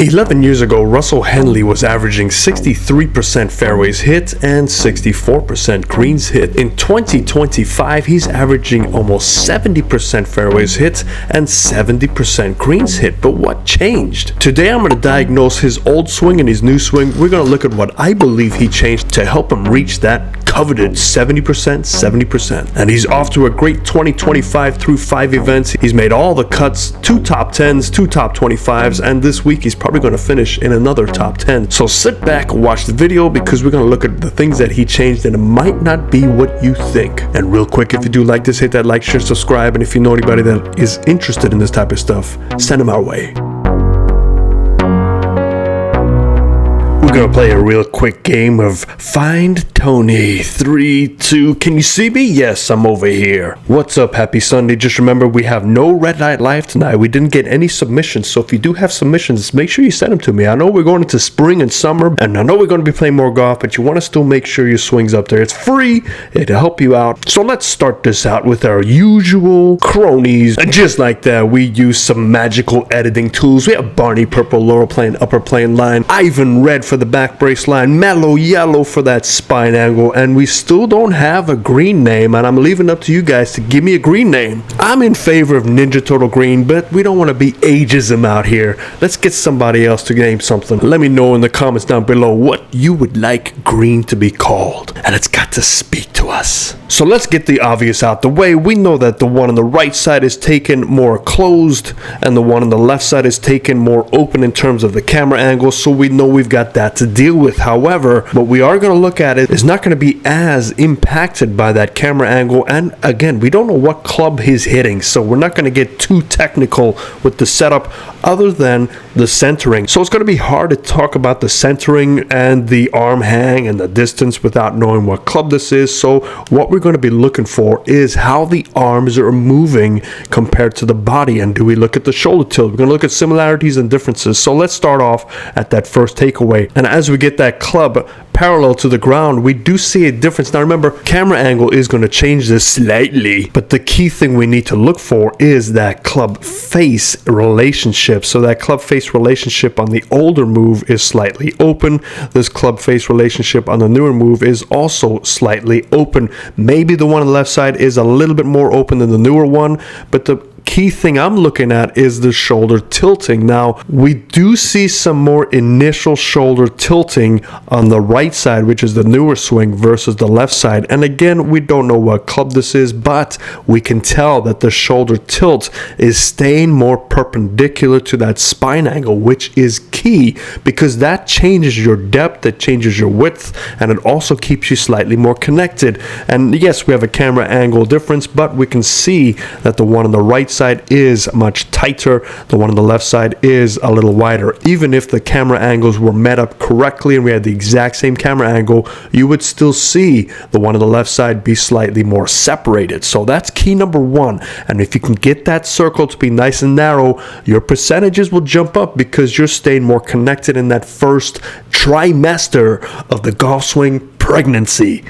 11 years ago, Russell Henley was averaging 63% fairways hit and 64% greens hit. In 2025, he's averaging almost 70% fairways hit and 70% greens hit. But what changed? Today, I'm going to diagnose his old swing and his new swing. We're going to look at what I believe he changed to help him reach that coveted 70%. And he's off to a great 2025 through 5 events. He's made all the cuts, 2 top 10s, 2 top 25s, and this week he's probably going to finish in another top 10. So sit back and watch the video because we're going to look at the things that he changed, and it might not be what you think. And real quick, if you do like this, hit that like, share, subscribe, and if you know anybody that is interested in this type of stuff, send them our way. We're gonna play a real quick game of Find Tony. 3, 2, can you see me? Yes, I'm over here. What's up? Happy Sunday. Just remember, we have no red light live tonight. We didn't get any submissions, so if you do have submissions, make sure you send them to me. I know we're going into spring and summer, and I know we're going to be playing more golf, but you want to still make sure your swing's up there. It's free. It'll help you out. So let's start this out with our usual cronies. And just like that, we use some magical editing tools. We have Barney Purple, lower plane, upper plane line, Ivan Red for the back brace line, Mellow Yellow for that spine angle, and we still don't have a green name, and I'm leaving it up to you guys to give me a green name. I'm in favor of Ninja Turtle Green, but we don't want to be ageism out here. Let's get somebody else to name something. Let me know in the comments down below what you would like green to be called, and it's got to speak to us. So let's get the obvious out the way. We know that the one on the right side is taken more closed, and the one on the left side is taken more open in terms of the camera angle, so we know we've got that to deal with. However, what we are going to look at is not going to be as impacted by that camera angle, and again, we don't know what club he's hitting, so we're not going to get too technical with the setup other than the centering. So it's going to be hard to talk about the centering and the arm hang and the distance without knowing what club this is. So what we're going to be looking for is how the arms are moving compared to the body, and do we look at the shoulder tilt? We're going to look at similarities and differences. So let's start off at that first takeaway, and as we get that club parallel to the ground, we do see a difference. Now remember, camera angle is going to change this slightly, but the key thing we need to look for is that club face relationship. So that club face relationship on the older move is slightly open. This club face relationship on the newer move is also slightly open. Maybe the one on the left side is a little bit more open than the newer one, but the key thing I'm looking at is the shoulder tilting. Now, we do see some more initial shoulder tilting on the right side, which is the newer swing, versus the left side. And again, we don't know what club this is, but we can tell that the shoulder tilt is staying more perpendicular to that spine angle, which is key because that changes your depth, it changes your width, and it also keeps you slightly more connected. And yes, we have a camera angle difference, but we can see that the one on the right side is much tighter, the one on the left side is a little wider. Even if the camera angles were met up correctly and we had the exact same camera angle, you would still see the one on the left side be slightly more separated. So that's key number 1, and if you can get that circle to be nice and narrow, your percentages will jump up because you're staying more connected in that first trimester of the golf swing pregnancy.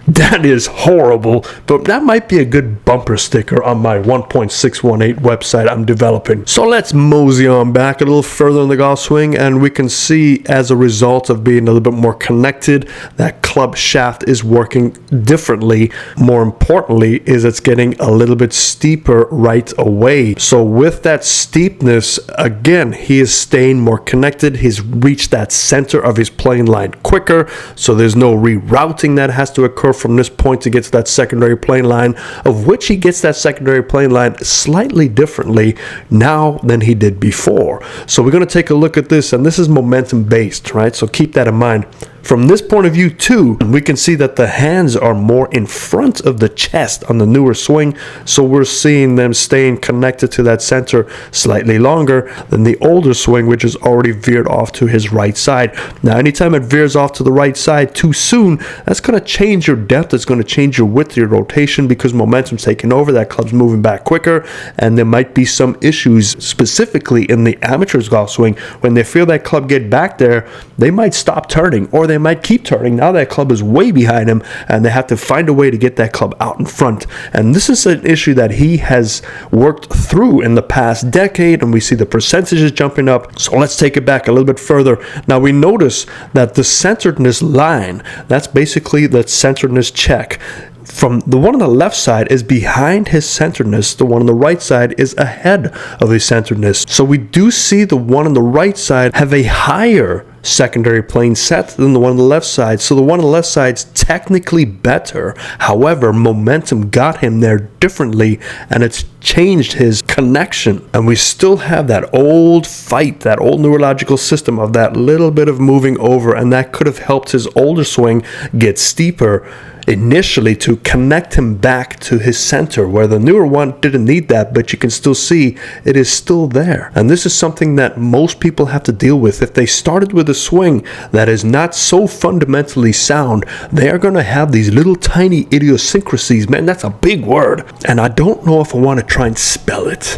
That is horrible, but that might be a good bumper sticker on my 1.618 website I'm developing. So let's mosey on back a little further in the golf swing, and we can see as a result of being a little bit more connected, that club shaft is working differently. More importantly is it's getting a little bit steeper right away. So with that steepness, again, he is staying more connected. He's reached that center of his plane line quicker, so there's no rerouting that has to occur from this point to get to that secondary plane line, of which he gets that secondary plane line slightly differently now than he did before. So we're going to take a look at this, and this is momentum based, right? So keep that in mind. From this point of view too, we can see that the hands are more in front of the chest on the newer swing, so we're seeing them staying connected to that center slightly longer than the older swing, which is already veered off to his right side. Now, anytime it veers off to the right side too soon, that's going to change your depth, it's going to change your width, your rotation, because momentum's taking over, that club's moving back quicker, and there might be some issues specifically in the amateur's golf swing. When they feel that club get back there, they might stop turning, or they they might keep turning. Now that club is way behind him, and they have to find a way to get that club out in front. And this is an issue that he has worked through in the past decade, and we see the percentages jumping up. So let's take it back a little bit further. Now we notice that the centeredness line, that's basically the centeredness check. From the one on the left side is behind his centeredness. The one on the right side is ahead of his centeredness. So we do see the one on the right side have a higher secondary plane set than the one on the left side. So the one on the left side's technically better. However, momentum got him there differently, and it's changed his connection. And we still have that old fight, that old neurological system of that little bit of moving over, and that could have helped his older swing get steeper initially to connect him back to his center, where the newer one didn't need that, but you can still see it is still there. And this is something that most people have to deal with. If they started with a swing that is not so fundamentally sound, they are going to have these little tiny idiosyncrasies. Man, that's a big word, and I don't know if I want to try and spell it.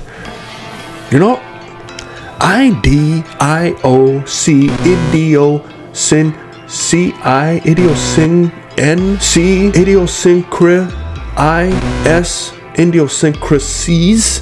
You know, IDIOC, idiosyn, idiosyn, NC, idiosyncrasies.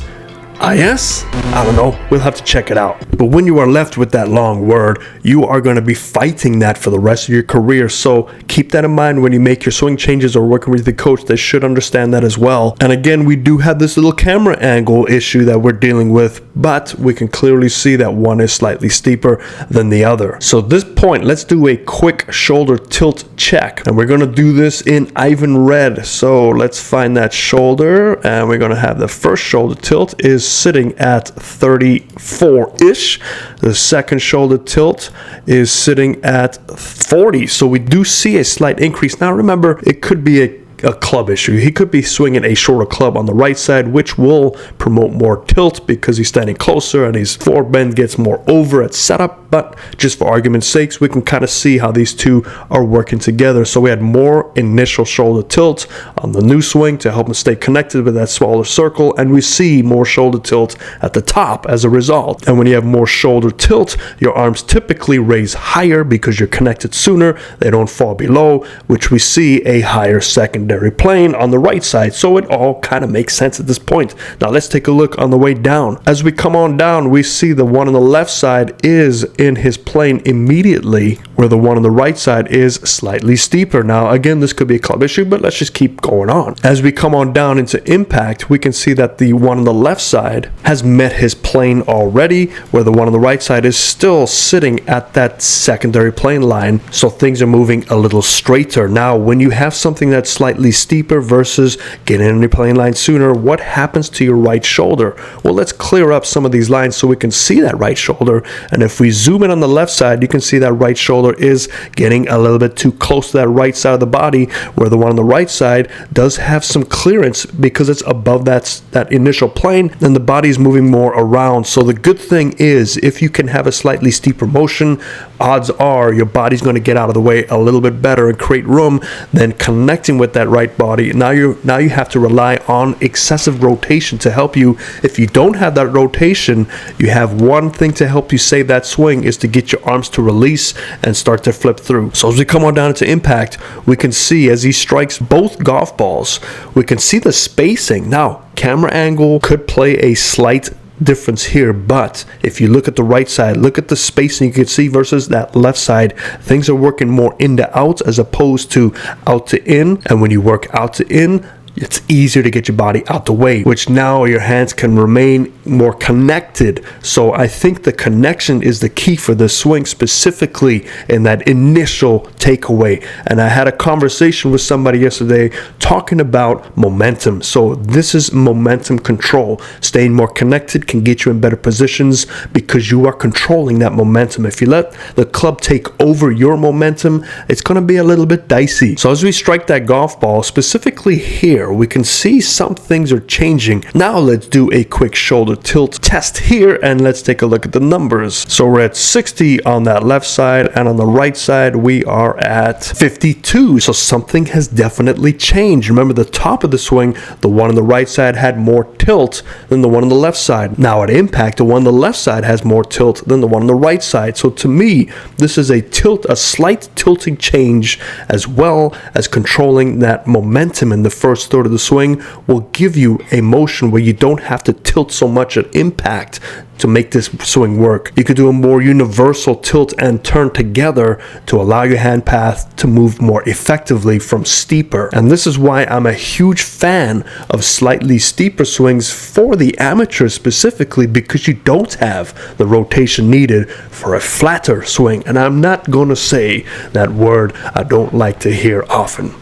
I don't know. We'll have to check it out. But when you are left with that long word, you are going to be fighting that for the rest of your career. So keep that in mind when you make your swing changes or working with the coach. They should understand that as well. And again, we do have this little camera angle issue that we're dealing with, but we can clearly see that one is slightly steeper than the other. So at this point, let's do a quick shoulder tilt check. And we're going to do this in Ivan Red. So let's find that shoulder, and we're going to have the first shoulder tilt is sitting at 34-ish. The second shoulder tilt is sitting at 40. So we do see a slight increase. Now remember, it could be a club issue. He could be swinging a shorter club on the right side, which will promote more tilt because he's standing closer and his forebend gets more over at setup. But just for argument's sakes, we can kind of see how these two are working together. So we had more initial shoulder tilt on the new swing to help him stay connected with that smaller circle, and we see more shoulder tilt at the top as a result. And when you have more shoulder tilt, your arms typically raise higher because you're connected sooner. They don't fall below, which we see a higher secondary plane on the right side. So it all kind of makes sense at this point. Now let's take a look on the way down. As we come on down, we see the one on the left side is in his plane immediately, where the one on the right side is slightly steeper. Now again, this could be a club issue, but let's just keep going on. As we come on down into impact, we can see that the one on the left side has met his plane already, where the one on the right side is still sitting at that secondary plane line. So things are moving a little straighter. Now when you have something that's slightly steeper versus getting in your plane line sooner, what happens to your right shoulder? Well, let's clear up some of these lines so we can see that right shoulder. And if we zoom in on the left side, you can see that right shoulder is getting a little bit too close to that right side of the body, where the one on the right side does have some clearance because it's above that initial plane, and the body is moving more around. So the good thing is, if you can have a slightly steeper motion, odds are your body's going to get out of the way a little bit better and create room than connecting with that right body. Now you have to rely on excessive rotation to help you. If you don't have that rotation, you have one thing to help you save that swing, is to get your arms to release and start to flip through. So as we come on down into impact, we can see as he strikes both golf balls, we can see the spacing. Now, camera angle could play a slight difference here, but if you look at the right side, look at the spacing you can see versus that left side, things are working more in to out as opposed to out to in. And when you work out to in, it's easier to get your body out the way, which now your hands can remain more connected. So I think the connection is the key for this swing, specifically in that initial takeaway. And I had a conversation with somebody yesterday talking about momentum. So this is momentum control. Staying more connected can get you in better positions because you are controlling that momentum. If you let the club take over your momentum, it's going to be a little bit dicey. So as we strike that golf ball, specifically here, higher. We can see some things are changing. Now let's do a quick shoulder tilt test here, and let's take a look at the numbers. So we're at 60 on that left side, and on the right side we are at 52. So something has definitely changed. Remember, the top of the swing, the one on the right side had more tilt than the one on the left side. Now at impact, the one on the left side has more tilt than the one on the right side. So to me, this is a slight tilting change, as well as controlling that momentum in the first third of the swing will give you a motion where you don't have to tilt so much at impact to make this swing work. You could do a more universal tilt and turn together to allow your hand path to move more effectively from steeper. And this is why I'm a huge fan of slightly steeper swings for the amateurs specifically, because you don't have the rotation needed for a flatter swing. And I'm not going to say that word I don't like to hear often.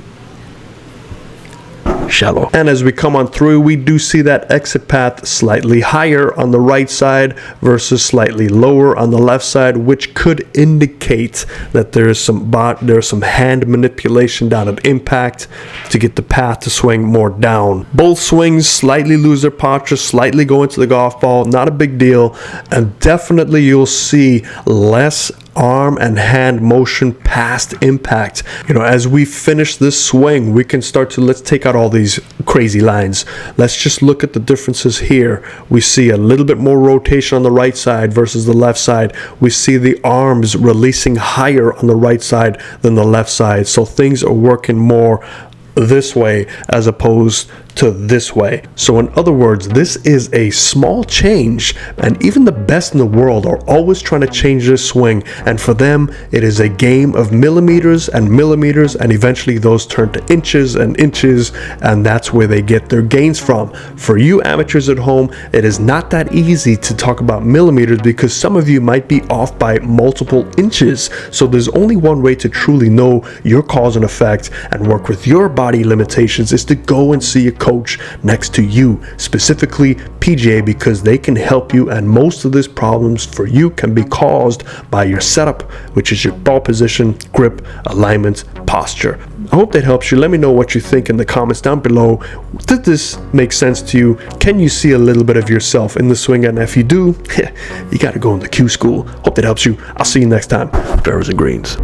Shallow. And as we come on through, we do see that exit path slightly higher on the right side versus slightly lower on the left side, which could indicate that there's some hand manipulation down at impact to get the path to swing more down. Both swings slightly lose their posture, slightly go into the golf ball, not a big deal, and definitely you'll see less arm and hand motion past impact. As we finish this swing, we can start to, let's take out all these crazy lines. Let's just look at the differences here. We see a little bit more rotation on the right side versus the left side. We see the arms releasing higher on the right side than the left side. So things are working more this way as opposed to this way. So in other words, this is a small change, and even the best in the world are always trying to change this swing, and for them it is a game of millimeters and millimeters, and eventually those turn to inches and inches, and that's where they get their gains from. For you amateurs at home, it is not that easy to talk about millimeters because some of you might be off by multiple inches. So there's only one way to truly know your cause and effect and work with your body limitations, is to go and see a coach next to you, specifically PGA, because they can help you, and most of these problems for you can be caused by your setup, which is your ball position, grip, alignment, posture. I hope that helps you. Let me know what you think in the comments down below. Did this make sense to you? Can you see a little bit of yourself in the swing? And if you do, you got to go in the Q school. Hope that helps you. I'll see you next time. Fairways and Greens.